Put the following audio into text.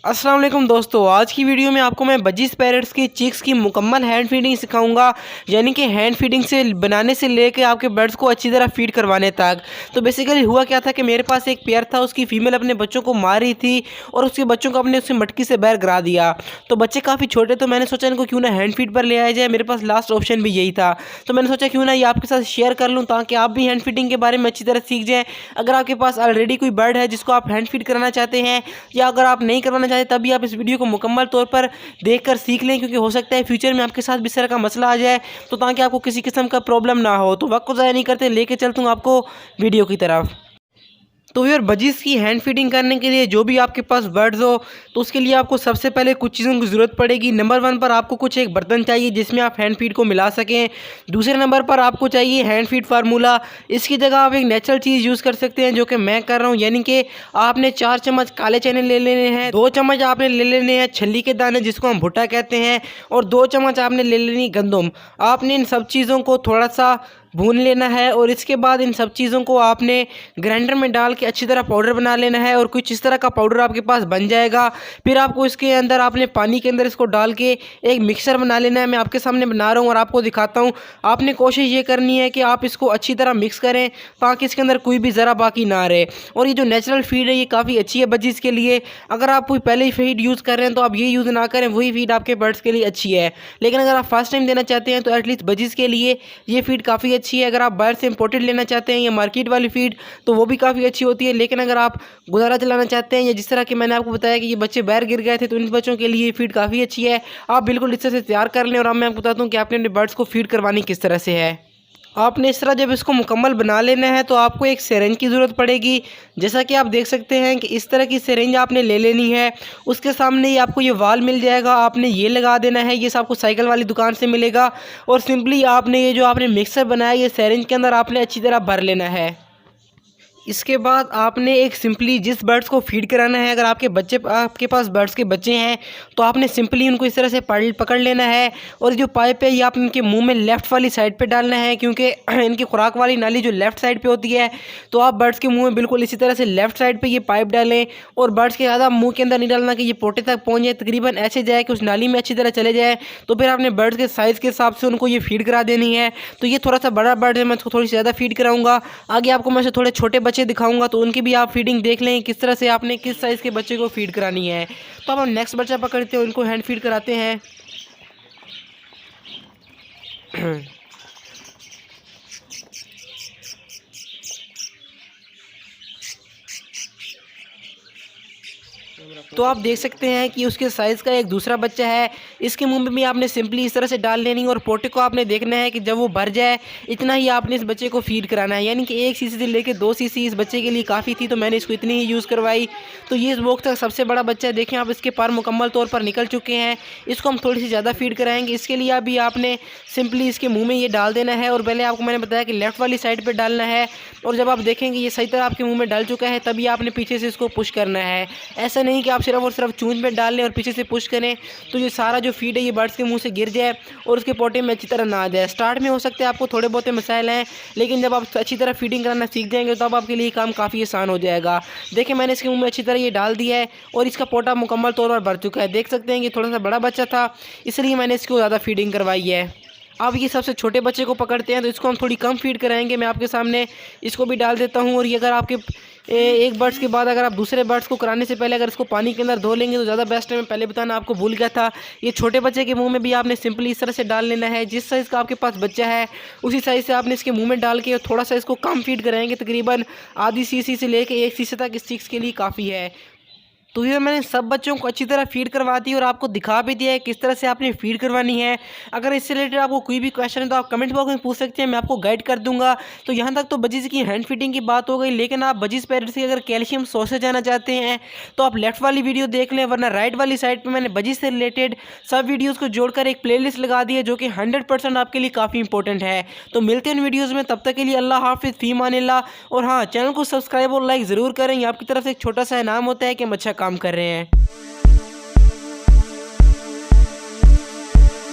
अस्सलाम वालेकुम दोस्तों, आज की वीडियो में आपको मैं बजीज पैरेट्स की चिक्स की मुकम्मल हैंड फीडिंग सिखाऊंगा। यानी कि हैंड फीडिंग से बनाने से लेके आपके बर्ड्स को अच्छी तरह फीड करवाने तक। तो बेसिकली हुआ क्या था कि मेरे पास एक पेयर था, उसकी फीमेल अपने बच्चों को मार रही थी और उसके बच्चों को अपने उसकी मटकी से बाहर गिरा दिया। तो बच्चे काफ़ी छोटे, तो मैंने सोचा इनको क्यों ना हैंड फीड पर ले आया जाए। मेरे पास लास्ट ऑप्शन भी यही था, तो मैंने सोचा क्यों ना ये आपके साथ शेयर कर लूँ ताकि आप भी हैंड फीडिंग के बारे में अच्छी तरह सीख जाएँ। अगर आपके पास ऑलरेडी कोई बर्ड है जिसको आप हैंड फीड कराना चाहते हैं, या अगर आप नहीं करवाना चाहते, तभी आप इस वीडियो को मुकम्मल तौर पर देखकर सीख लें, क्योंकि हो सकता है फ्यूचर में आपके साथ भी इस तरह का मसला आ जाए, तो ताकि आपको किसी किस्म का प्रॉब्लम ना हो। तो वक्त को ज़ाया नहीं करते, लेके चलता हूँ आपको वीडियो की तरफ। तो यार बजीज़ की हैंड फीडिंग करने के लिए जो भी आपके पास बर्ड्स हो, तो उसके लिए आपको सबसे पहले कुछ चीज़ों की ज़रूरत पड़ेगी। नंबर 1 पर आपको कुछ एक बर्तन चाहिए जिसमें आप हैंड फीड को मिला सकें। दूसरे नंबर पर आपको चाहिए हैंड फीड फार्मूला। इसकी जगह आप एक नेचुरल चीज़ यूज़ कर सकते हैं, जो कि मैं कर रहा हूँ। यानी कि आपने 4 चम्मच काले चने ले लेने हैं, 2 चम्मच आपने ले लेने हैं छल्ली के दाने जिसको हम भुट्टा कहते हैं, और 2 चम्मच आपने ले लेनी गंदम। आपने इन सब चीज़ों को थोड़ा सा भून लेना है, और इसके बाद इन सब चीज़ों को आपने ग्राइंडर में डाल के अच्छी तरह पाउडर बना लेना है, और कुछ इस तरह का पाउडर आपके पास बन जाएगा। फिर आपको इसके अंदर आपने पानी के अंदर इसको डाल के एक मिक्सर बना लेना है। मैं आपके सामने बना रहा हूँ और आपको दिखाता हूँ। आपने कोशिश ये करनी है कि आप इसको अच्छी तरह मिक्स करें ताकि इसके अंदर कोई भी ज़रा बाकी ना रहे। और ये जो नेचुरल फीड है ये काफ़ी अच्छी है बजीज़ के लिए। अगर आप कोई पहले ही फीड यूज़ कर रहे हैं तो आप ये यूज़ ना करें, वही फीड आपके बर्ड्स के लिए अच्छी है। लेकिन अगर आप फर्स्ट टाइम देना चाहते हैं तो एटलीस्ट बजीज़ के लिए ये फीड काफ़ी अच्छी है। अगर आप बाहर से इंपोर्टेड लेना चाहते हैं या मार्केट वाली फीड, तो वो भी काफ़ी अच्छी होती है। लेकिन अगर आप गुजारा चलाना चाहते हैं, या जिस तरह कि मैंने आपको बताया कि ये बच्चे बाहर गिर गए थे, तो इन बच्चों के लिए ये फीड काफ़ी अच्छी है। आप बिल्कुल इस तरह से तैयार कर लें, और अब मैं आपको बताता हूँ कि आपने अपने बर्ड्स को फीड करवानी किस तरह से है। आपने इस तरह जब इसको मुकम्मल बना लेना है तो आपको एक सिरिंज की ज़रूरत पड़ेगी। जैसा कि आप देख सकते हैं कि इस तरह की सिरिंज आपने ले लेनी है। उसके सामने ही आपको ये वाल मिल जाएगा, आपने ये लगा देना है। ये आपको साइकिल वाली दुकान से मिलेगा, और सिंपली आपने ये जो आपने मिक्सर बनाया ये सिरिंज के अंदर आपने अच्छी तरह भर लेना है। इसके बाद आपने एक सिंपली जिस बर्ड्स को फीड कराना है, अगर आपके पास बर्ड्स के बच्चे हैं, तो आपने सिंपली उनको इस तरह से पकड़ लेना है, और जो पाइप है ये आप इनके मुंह में लेफ़्ट वाली साइड पे डालना है, क्योंकि इनकी खुराक वाली नाली जो लेफ़्ट साइड पे होती है। तो आप बर्ड्स के मुंह में बिल्कुल इसी तरह से लेफ़्ट साइड पे ये पाइप डालें, और बर्ड्स के ज़्यादा मुँह के अंदर नहीं डालना कि ये पोटे तक पहुँच जाए, तकरीबन ऐसे जाए कि उस नाली में अच्छी तरह चले जाए। तो फिर आपने बर्ड्स के साइज़ के हिसाब से उनको ये फीड करा देनी है। तो ये थोड़ा सा बड़ा बर्ड है, मैं इसको थोड़ी सी ज़्यादा फीड कराऊँगा। आगे आपको मैं थोड़े छोटे बच्चे दिखाऊंगा, तो उनकी भी आप फीडिंग देख लें किस तरह से आपने किस साइज़ के बच्चे को फीड करानी है। तो अब हम नेक्स्ट बच्चा पकड़ते हैं, उनको हैंड फीड कराते हैं। तो आप देख सकते हैं कि उसके साइज़ का एक दूसरा बच्चा है। इसके मुंह में भी आपने सिंपली इस तरह से डाल लेनी, और पोटे को आपने देखना है कि जब वो भर जाए इतना ही आपने इस बच्चे को फीड कराना है। यानी कि 1 सीसी से लेकर 2 सीसी इस बच्चे के लिए काफ़ी थी, तो मैंने इसको इतनी ही यूज़ करवाई। तो ये इस बॉक्स का सबसे बड़ा बच्चा है। देखें आप, इसके पर मुकम्मल तौर पर निकल चुके हैं। इसको हम थोड़ी सी ज़्यादा फीड कराएंगे। इसके लिए अभी आपने सिंपली इसके मुँह में ये डाल देना है, और पहले आपको मैंने बताया कि लेफ़्ट वाली साइड पर डालना है। और जब आप देखेंगे ये सही तरह आपके मुँह में डाल चुका है, तभी आपने पीछे से इसको पुश करना है। ऐसा नहीं कि आप सिर्फ और सिर्फ चूंज में डाल लें और पीछे से पुश करें, तो ये सारा जो फीड है ये बर्ड्स के मुंह से गिर जाए और उसके पोटे में अच्छी तरह ना आ जाए। स्टार्ट में हो सकता है आपको थोड़े बहुत मसाइल हैं, लेकिन जब आप अच्छी तरह फीडिंग करना सीख जाएंगे तो अब आपके लिए काम काफ़ी आसान हो जाएगा। देखिए मैंने इसके मुंह में अच्छी तरह ये डाल दिया है, और इसका पोटा मुकम्मल तौर पर भर चुका है। देख सकते हैं कि थोड़ा सा बड़ा बच्चा था, इसलिए मैंने इसको ज़्यादा फीडिंग करवाई है। अब ये सबसे छोटे बच्चे को पकड़ते हैं, तो इसको हम थोड़ी कम फीड कराएंगे। मैं आपके सामने इसको भी डाल देता हूँ। और ये अगर आपके एक बर्ड्स के बाद अगर आप दूसरे बर्ड्स को कराने से पहले अगर इसको पानी के अंदर धो लेंगे तो ज़्यादा बेस्ट है। मैं पहले बताना आपको भूल गया था। ये छोटे बच्चे के मुंह में भी आपने सिंपली इस तरह से डाल लेना है। जिस साइज़ का आपके पास बच्चा है उसी साइज़ से आपने इसके मुंह में डाल के थोड़ा सा इसको कम फीड कराएंगे, तकरीबन आधी सीसी से लेकर 1 सीसी तक इस चिक्स के लिए काफ़ी है। तो ये मैंने सब बच्चों को अच्छी तरह फीड करवा दी और आपको दिखा भी दिया है किस तरह से आपने फीड करवानी है। अगर इससे रिलेटेड आपको कोई भी क्वेश्चन है तो आप कमेंट बॉक्स में पूछ सकते हैं, मैं आपको गाइड कर दूंगा। तो यहाँ तक तो बजीज़ की हैंड फीडिंग की बात हो गई, लेकिन आप बजीज़ पैरेट्स की अगर कैल्शियम सोर्स से जाना चाहते हैं तो आप लेफ्ट वाली वीडियो देख लें, वरना राइट वाली साइड पर मैंने बजीज़ से रिलेटेड सब वीडियोज़ को जोड़कर एक प्ले लिस्ट लगा दी है जो कि 100% आपके लिए काफ़ी इंपॉर्टेंट है। तो मिलते हैं उन वीडियोज़ में, तब तक के लिए अल्लाह हाफिज़, फी मानिल्लाह। और हाँ, चैनल को सब्सक्राइब और लाइक ज़रूर करें। आपकी तरफ से एक छोटा सा इनाम होता है कि हम अच्छा काम कर रहे हैं।